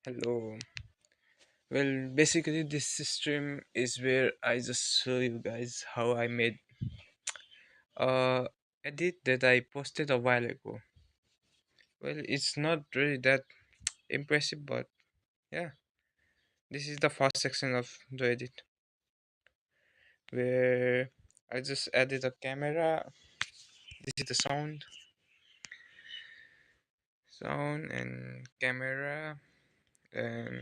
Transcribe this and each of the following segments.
Hello. Well, basically, this stream is where I just show you guys how I made a edit that I posted a while ago. Well, it's not really that impressive, but yeah, this is the first section of the edit where I just added a camera. This is the sound and camera, and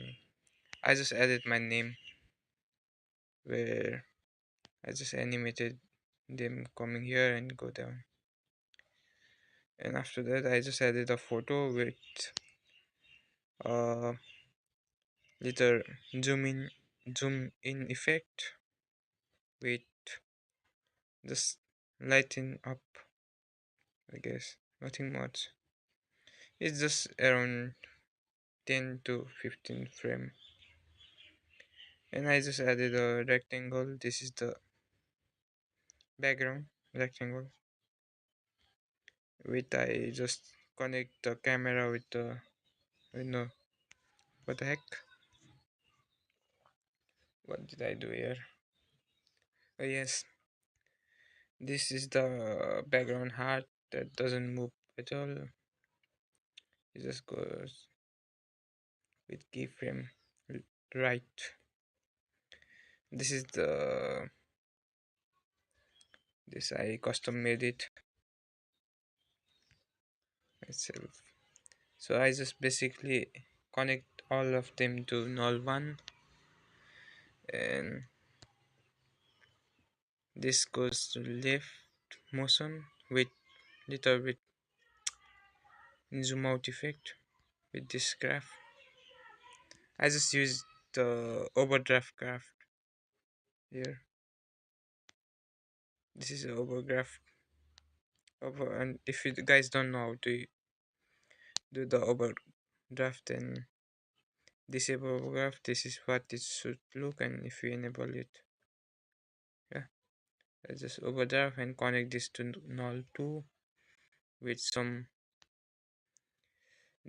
I just added my name where I just animated them coming here and go down. And after that I just added a photo with a little zoom in effect with just lighten up. I guess nothing much. It's just around 10 to 15 frame. And I just added a rectangle. This is the background rectangle with I just connect the camera with the no, what the heck, what did I do here? Oh yes, this is the background heart that doesn't move at all. It just goes with keyframe right. This is the this I custom made it myself. So I just basically connect all of them to null one, and this goes to left motion with little bit zoom out effect with this graph. I just use the overdraft graph here. This is overgraph over, and if you guys don't know how to do the overdraft, then disable overgraph. This is what it should look, and if you enable it, yeah, I just overdraft and connect this to null 2 with some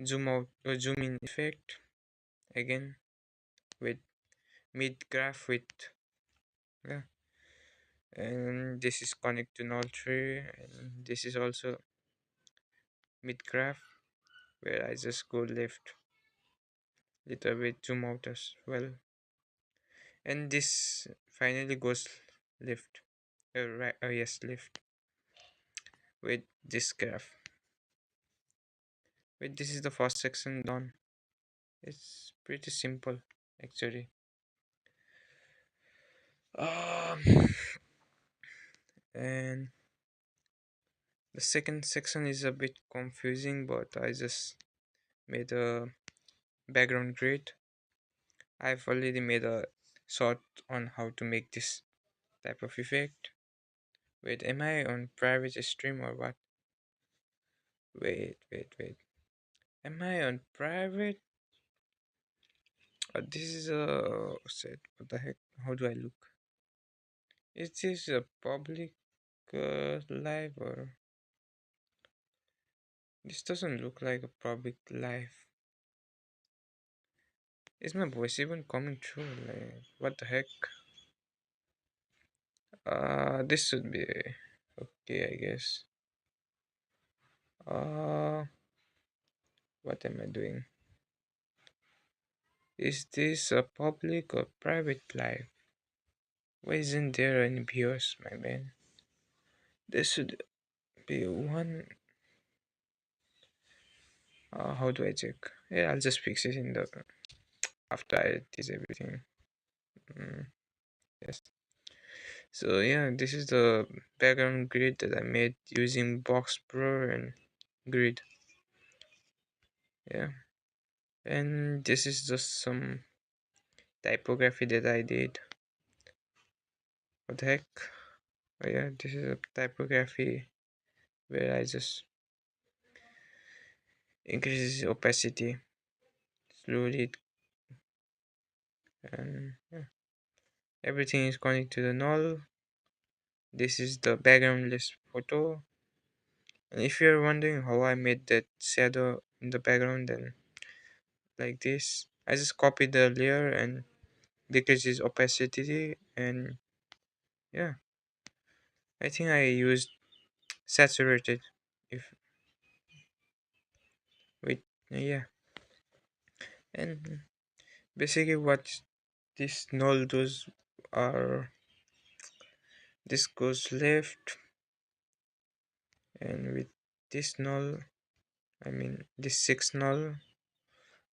zoom out or zoom in effect again with mid graph with, yeah, and this is connect to null 3, and this is also mid graph where I just go left little bit zoom out as well, and this finally goes left, right, oh yes, left with this graph. Wait, this is the first section done. It's pretty simple actually. um and the second section is a bit confusing, but I just made a background grid. I've already made a short on how to make this type of effect. Wait, am I on private stream or what? Wait, am I on private? This is a set. What the heck? How do I look? Is this a public live, or this doesn't look like a public live? Is my voice even coming through? Like, what the heck? This should be okay, I guess. Uh, what am I doing? Is this a public or private live? Why isn't there any viewers, my man? There should be one. How do I check? Yeah, I'll just fix it in the after I did everything. Mm, yes. So yeah, this is the background grid that I made using Box Pro and Grid. Yeah, and this is just some typography that I did. What the heck? Oh yeah, this is a typography where I just increases opacity slowly, and yeah, everything is connected to the null. This is the background list photo. And if you're wondering how I made that shadow in the background, then like this. I just copy the layer and decrease its opacity, and yeah, I think I used saturated. If with yeah, and basically what this null does are this goes left, and with this null, I mean this six null,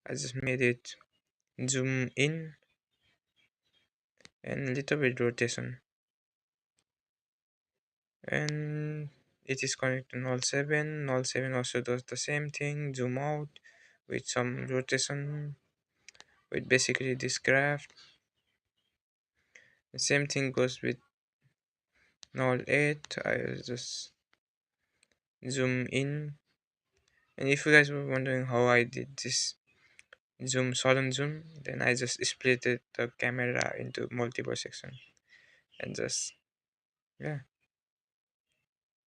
I just made it zoom in and little bit rotation, and it is connected to null 7. Null 7 also does the same thing, zoom out with some rotation with basically this graph. The same thing goes with null 8. I just zoom in, and if you guys were wondering how I did this sudden zoom, then I just split the camera into multiple sections and just yeah,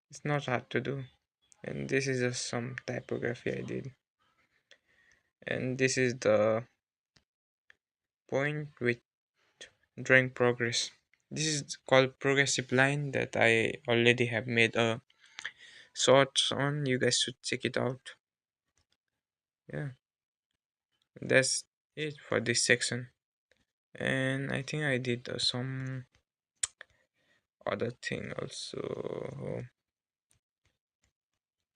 it's not hard to do. And this is just some typography I did, and this is the point with drawing progress. This is called progressive line that I already have made a shorts on. You guys should check it out. Yeah, that's it for this section. And I think I did some other thing also.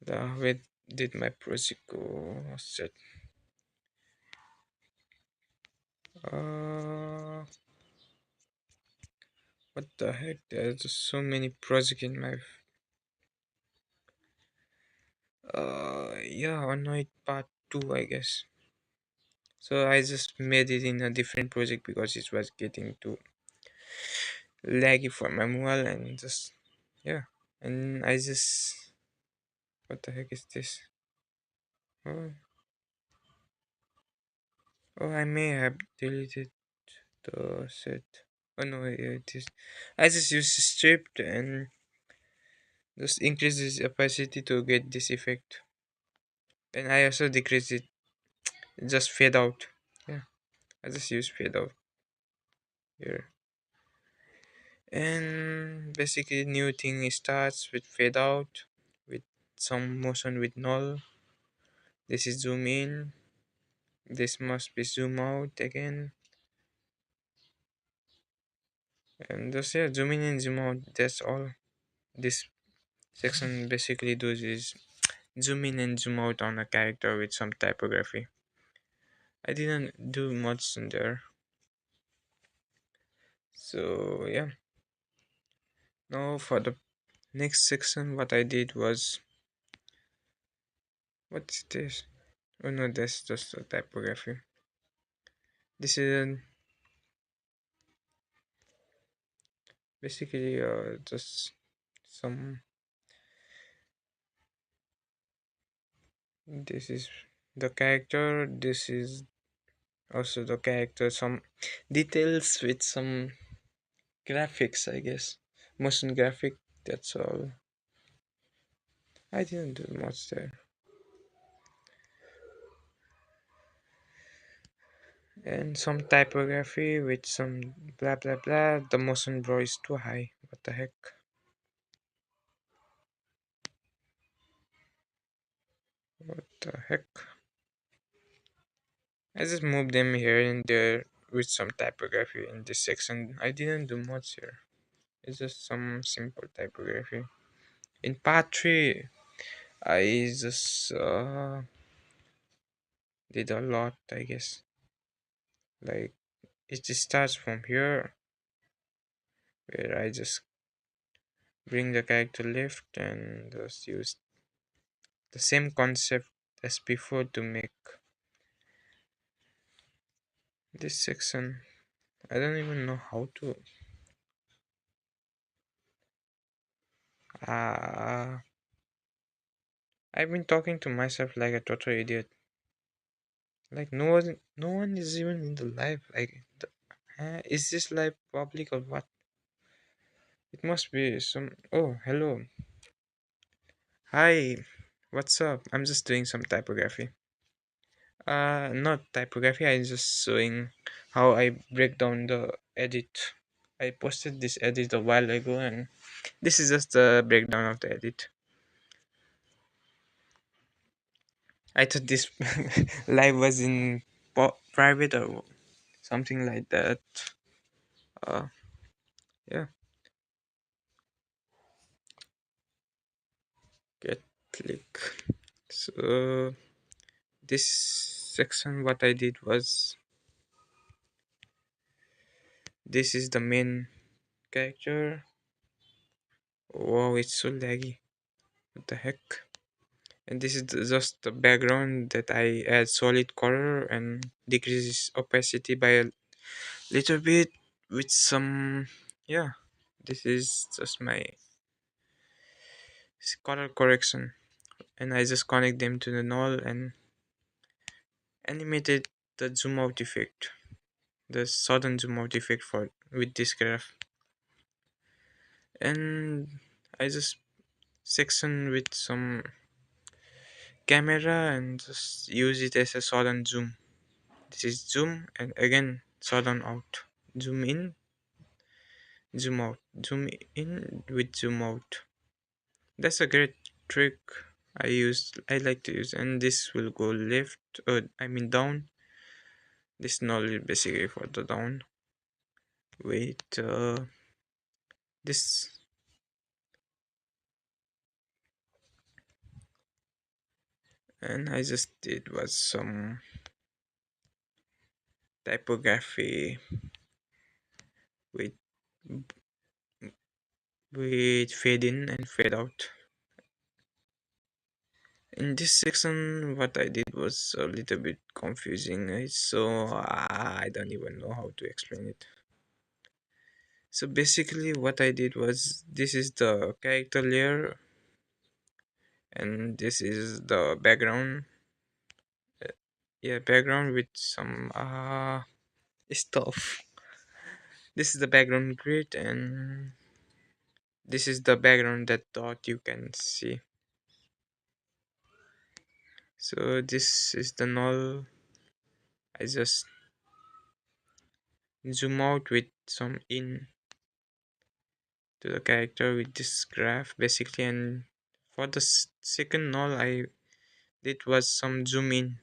Where did my project go? Set. Uh, what the heck? There's just so many projects in my. Yeah, Annoyed Part 2, I guess. So I just made it in a different project because it was getting too laggy for my mobile, and just yeah. And I just what the heck is this? Oh, oh, I may have deleted the set. Oh no, it is. I just use stripped and just increase its opacity to get this effect. And I also decrease it, just fade out. Yeah, I just use fade out here. And basically, new thing starts with fade out, with some motion with null. This is zoom in. This must be zoom out again. And just yeah, zoom in and zoom out. That's all. This section basically does is zoom in and zoom out on a character with some typography. I didn't do much in there. So yeah. Now for the next section, what I did was what's this? Oh no, that's just a typography. This is basically just some. This is the character. This is also the character. Some details with some graphics, I guess. Motion graphic. That's all. I didn't do much there. And some typography with some blah blah blah. The motion blur is too high. What the heck? What the heck? I just moved them here and there with some typography in this section. I didn't do much here. It's just some simple typography. In part 3, I just did a lot, I guess. Like, it just starts from here, where I just bring the character left and just use the same concept as before to make this section. I don't even know how to. Uh, I've been talking to myself like a total idiot. Like no one is even in the live. Is this live public or what? It must be some. Oh, hello, hi, what's up? I'm just doing some typography. Not typography. I just showing how I break down the edit. I posted this edit a while ago, and this is just the breakdown of the edit. I thought this live was in private or something like that. Uh, yeah, get click. So this section, what I did was this is the main character. Wow, it's so laggy. What the heck? And this is just the background that I add solid color and decreases opacity by a little bit with some, yeah, this is just my color correction, and I just connect them to the null and animated the zoom out effect, the sudden zoom out effect for with this graph. And I just section with some camera and just use it as a sudden zoom. This is zoom and again sudden out. Zoom in, zoom out. Zoom in with zoom out. That's a great trick I like to use, and this will go left, I mean down. This null is basically for the down. Wait, this, and I just did was some typography with fade in and fade out. In this section, what I did was a little bit confusing, so I don't even know how to explain it. So basically, what I did was this is the character layer, and this is the background. Yeah, background with some stuff. This is the background grid, and this is the background that dot you can see. So this is the null. I just zoom out with some in to the character with this graph basically, and for the second null I did was some zoom in.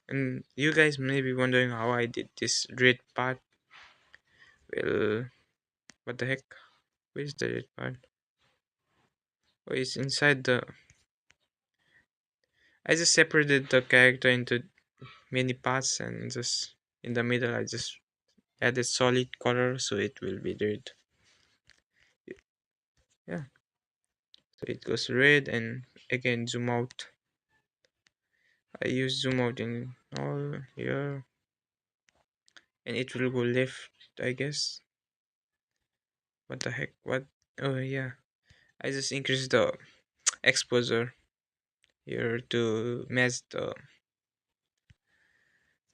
And you guys may be wondering how I did this red part. Well, what the heck? Where's the red part? Oh, it's inside the. I just separated the character into many parts, and just in the middle I just added solid color so it will be red. Yeah, so it goes red, and again zoom out. I use zoom out in all here, and it will go left, I guess. What the heck? What? Oh yeah, I just increased the exposure here to match the.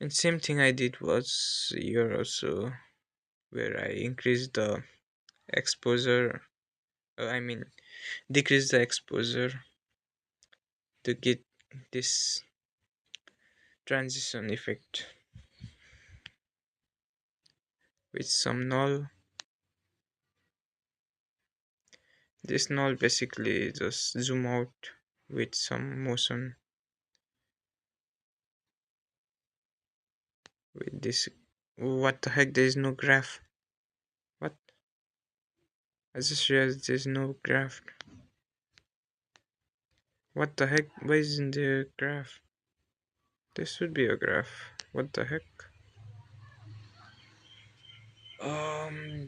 And same thing I did was here also, where I increased the exposure. I mean, decrease the exposure to get this transition effect with some null. This null basically just zoom out with some motion with this. What the heck? There is no graph. What? I just realized there's no graph. What the heck? Why isn't there a graph? There should be a graph. What the heck?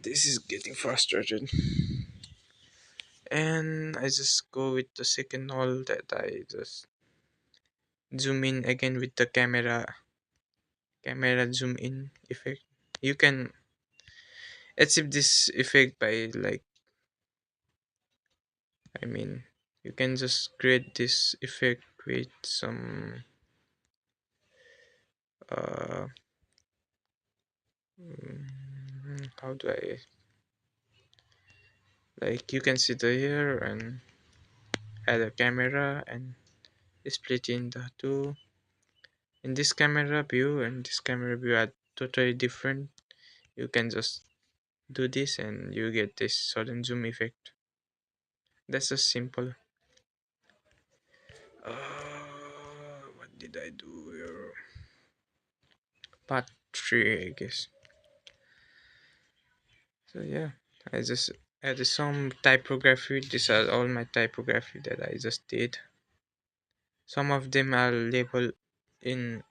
This is getting frustrated. And I just go with the second null that I just zoom in again with the camera zoom in effect. You can achieve this effect by like, I mean, you can just create this effect with some uh how do I, like, you can sit here and add a camera and split in the two, In this camera view and this camera view are totally different. You can just do this and you get this sudden zoom effect. That's just simple. What did I do here? Part 3, I guess. So yeah, I just added some typography. These are all my typography that I just did. Some of them are labeled in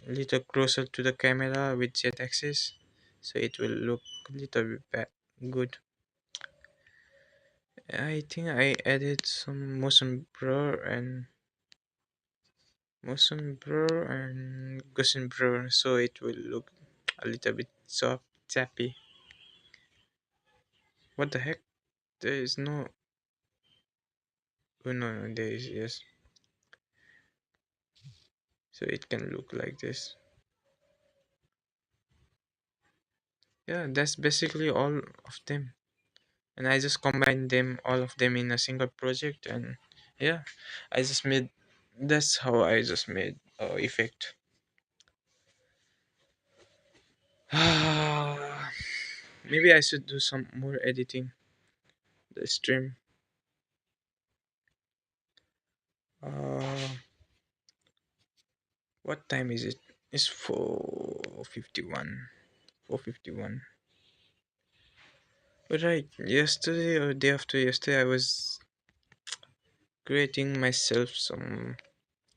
little closer to the camera with z-axis, so it will look a little bit good. I think I added some motion blur and Gaussian blur, so it will look a little bit soft, choppy. What the heck? There is no. Oh no, there is, yes. So it can look like this. Yeah, that's basically all of them. And I just combined them, all of them, in a single project, and yeah, I just made. That's how I just made effect. Maybe I should do some more editing. The stream. Uh, what time is it? It's 4:51. 4:51. Right. Yesterday or day after yesterday, I was creating myself some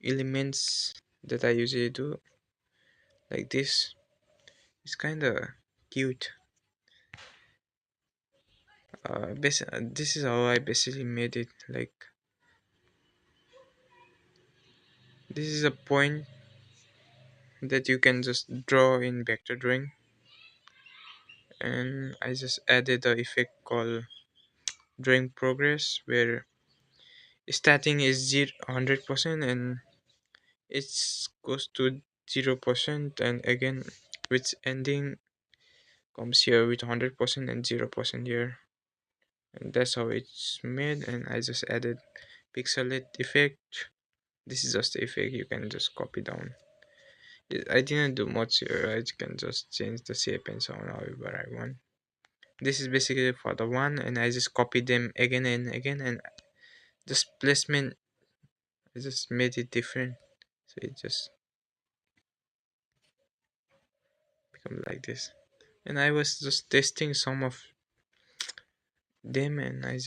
elements that I usually do like this. It's kind of cute. This is how I basically made it. Like this is a point that you can just draw in vector drawing, and I just added a effect called drawing progress where starting is 100% and it goes to 0%, and again which ending comes here with 100% and 0% here, and that's how it's made. And I just added pixelate effect. This is just the effect, you can just copy down. I didn't do much here. I can just change the shape and sound however I want. This is basically for the one, and I just copied them again and again, and just placement, I just made it different, so it just become like this. And I was just testing some of them, and I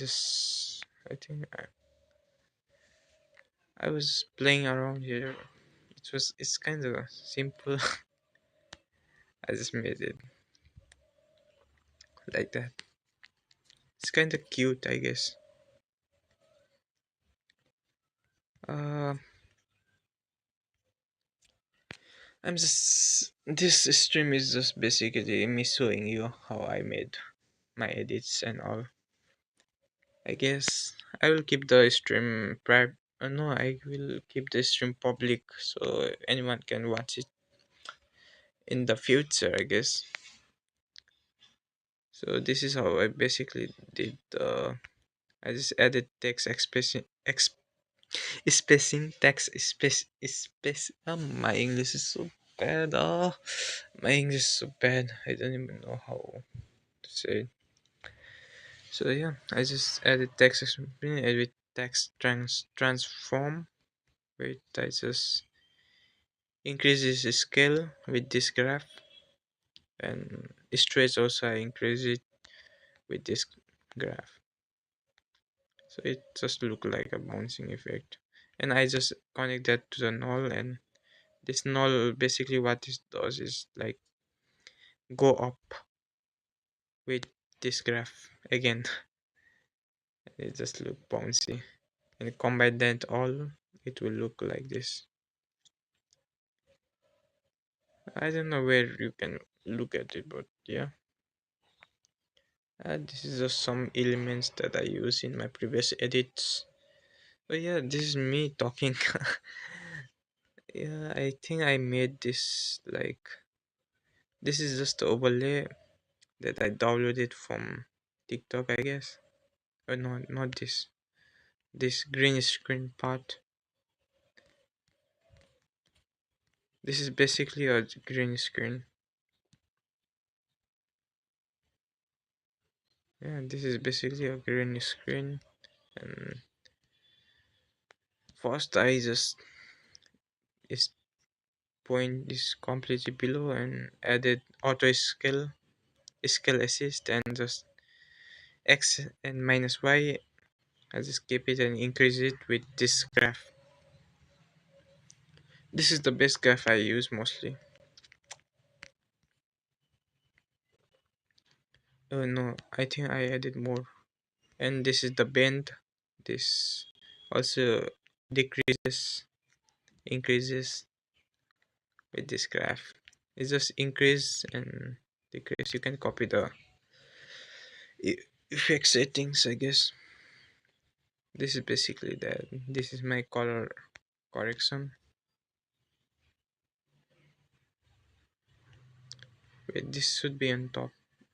was playing around here. It's kind of simple. I just made it like that. It's kind of cute, I guess. Uh, this stream is just basically me showing you how I made my edits and all. I guess I will keep the stream private. No, I will keep the stream public so anyone can watch it in the future, I guess. So this is how I basically did. I just added text spacing, text space. My English is so bad. My English is so bad. I don't even know how to say it. So yeah, I just added text with text transform. Wait, I just increases the scale with this graph, and stretch also I increase it with this graph. So it just look like a bouncing effect. And I just connect that to the null, and this null basically what this does is like go up with this graph again. It just look bouncy. And combine that all, it will look like this. I don't know where you can look at it, but yeah. This is just some elements that I use in my previous edits. But yeah, this is me talking. Yeah, I think I made this like this is just the overlay that I downloaded from TikTok, I guess. No, not this. This green screen part. This is basically a green screen. Yeah, this is basically a green screen. And first I just is point is completely below and added auto scale assist and just x and minus y. I just keep it and increase it with this graph. This is the best graph I use mostly. Oh no, I think I added more. And this is the bend. This also decreases, increases with this graph. It's just increase and decrease. You can copy the effect settings, I guess. This is basically that. This is my color correction. Wait, this should be on top.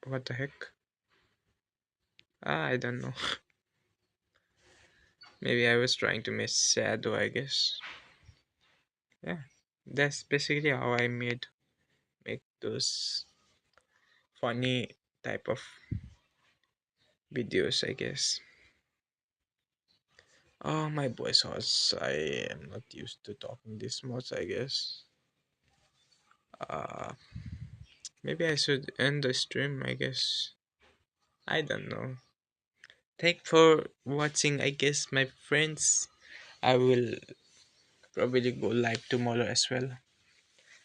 What the heck? I don't know. Maybe I was trying to make shadow, I guess. Yeah, that's basically how I make those funny type of videos, I guess. Oh, my voice was. I am not used to talking this much, I guess. Uh, Maybe I should end the stream, I guess. I don't know. Thank for watching, I guess, my friends. I will probably go live tomorrow as well.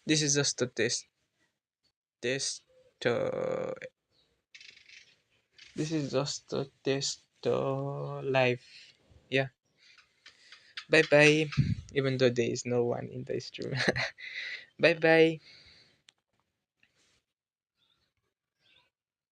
This is just a test. Uh, this is just a test live. Yeah. Bye bye. Even though there is no one in the stream. Bye bye.